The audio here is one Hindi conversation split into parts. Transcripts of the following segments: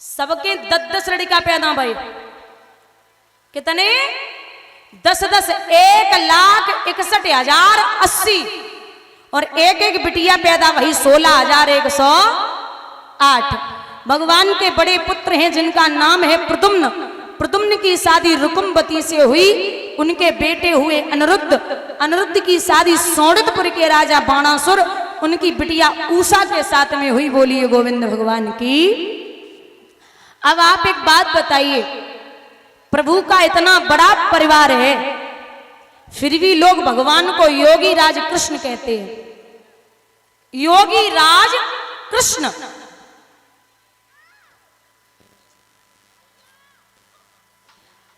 सबके 10-10 लड़का पैदा भई। कितने? 10-10, 1,61,080 और एक एक बिटिया पैदा वही 16,108। भगवान के बड़े पुत्र हैं जिनका नाम है प्रद्युम्न। प्रद्युम्न की शादी रुकुमवती से हुई, उनके बेटे हुए अनिरुद्ध। अनिरुद्ध की शादी सौंदतपुर के राजा बाणासुर, उनकी बिटिया उषा के साथ में हुई। बोलिए गोविंद भगवान की। अब आप एक बात बताइए, प्रभु का इतना बड़ा परिवार है, फिर भी लोग भगवान को योगी राज कृष्ण कहते हैं। योगी राज कृष्ण।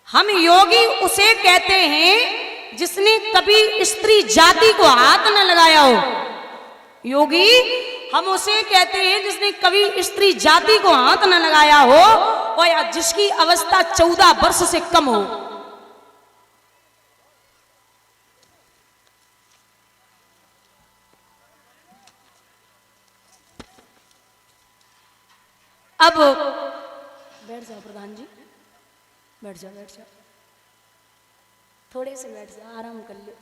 हम योगी उसे कहते हैं जिसने कभी स्त्री जाति को हाथ न लगाया हो। योगी हम उसे कहते हैं जिसने कभी स्त्री जाति को हाथ न लगाया हो और या जिसकी अवस्था 14 वर्ष से कम हो। अब बैठ जाओ प्रधान जी, बैठ जाओ, बैठ जाओ, थोड़े से बैठ जाओ, आराम कर लो।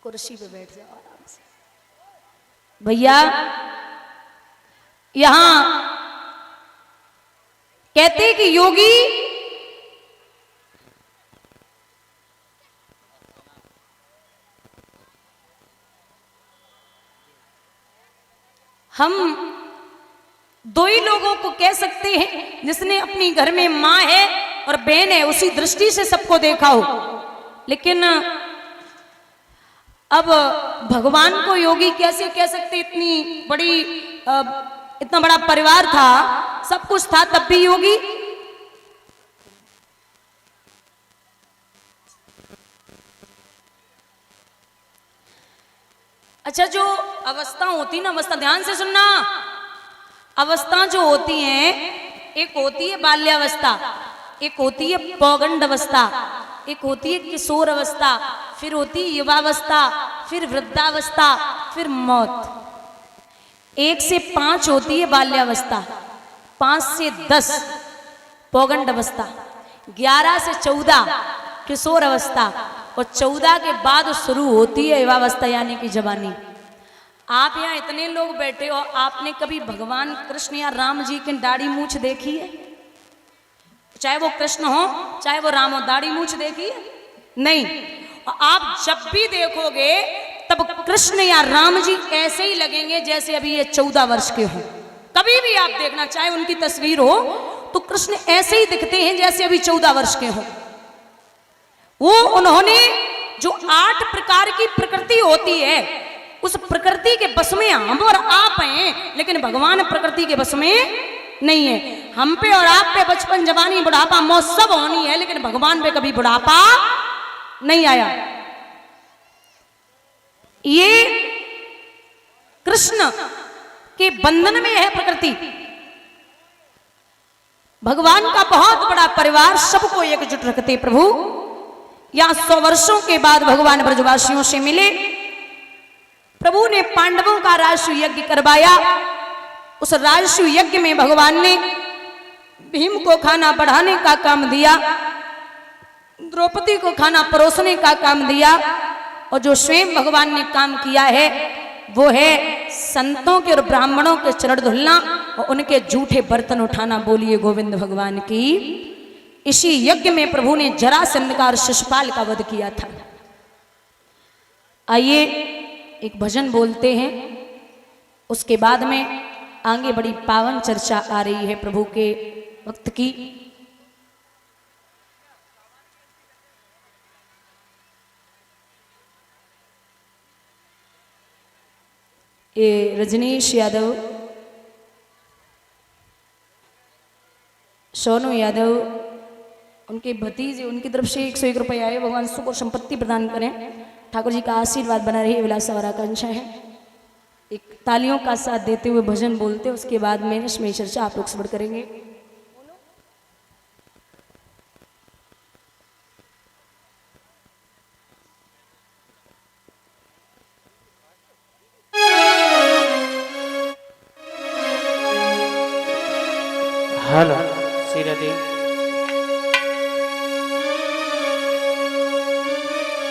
कुर्सी पे बैठ जाओ आराम से। भैया यहां कहते कि योगी हम दो ही लोगों को कह सकते हैं, जिसने अपनी घर में मां है और बहन है उसी दृष्टि से सबको देखा हो। लेकिन अब भगवान को योगी कैसे कह सकते? इतनी बड़ी इतना बड़ा परिवार था, सब कुछ था, तब भी योगी। अच्छा, जो अवस्था होती ना, अवस्था ध्यान से सुनना, अवस्था जो होती हैं, एक होती है बाल्यावस्था, एक होती है पौगंड अवस्था, एक होती है किशोर अवस्था, फिर होती है युवावस्था, फिर वृद्धावस्था, फिर मौत। 1 से 5 होती है बाल्यावस्था, 5 से 10 पौगंड अवस्था, 11 से 14 किशोर अवस्था और 14 के बाद शुरू होती है युवावस्था यानी कि जवानी। आप यहाँ इतने लोग बैठे हो, आपने कभी भगवान कृष्ण या राम जी की दाढ़ी मूछ देखी है? चाहे वो कृष्ण हो चाहे वो राम हो, दाढ़ी मूछ देखी है? नहीं। आप जब भी देखोगे तब कृष्ण या राम जी ऐसे ही लगेंगे जैसे अभी ये 14 वर्ष के हो। कभी भी आप देखना, चाहे उनकी तस्वीर हो तो कृष्ण ऐसे ही दिखते हैं जैसे अभी 14 वर्ष के हो। वो उन्होंने जो 8 प्रकार की प्रकृति होती है, उस प्रकृति के बस में हम और आप हैं, लेकिन भगवान प्रकृति के बस में नहीं है। हम पे और आप पे बचपन, जवानी, बुढ़ापा, मौत सब होनी है, लेकिन भगवान पे कभी बुढ़ापा नहीं आया। ये कृष्ण के बंधन में है प्रकृति। भगवान का बहुत बड़ा परिवार सबको एकजुट रखते प्रभु। यहां 100 वर्षों के बाद भगवान ब्रजवासियों से मिले। प्रभु ने पांडवों का राजसूय यज्ञ करवाया। उस राजसूय यज्ञ में भगवान ने भीम को खाना बढ़ाने का काम दिया, द्रौपदी को खाना परोसने का काम दिया, और जो स्वयं भगवान ने काम किया है वो है संतों के और ब्राह्मणों के चरण धुलना और उनके जूठे बर्तन उठाना। बोलिए गोविंद भगवान की। इसी यज्ञ में प्रभु ने जरासंध का और शिशुपाल का वध किया था। आइए एक भजन बोलते हैं, उसके बाद में आगे बड़ी पावन चर्चा आ रही है प्रभु के भक्त की। ये रजनीश यादव, सोनू यादव, उनके भतीजे, उनकी तरफ से 101 रुपये आए। भगवान सुख और संपत्ति प्रदान करें, ठाकुर जी का आशीर्वाद बना रही, विलासा और आकांक्षा है। एक तालियों का साथ देते हुए भजन बोलते, उसके बाद में इसमें चर्चा आप लोग श्रवण करेंगे। હાલો શિરડી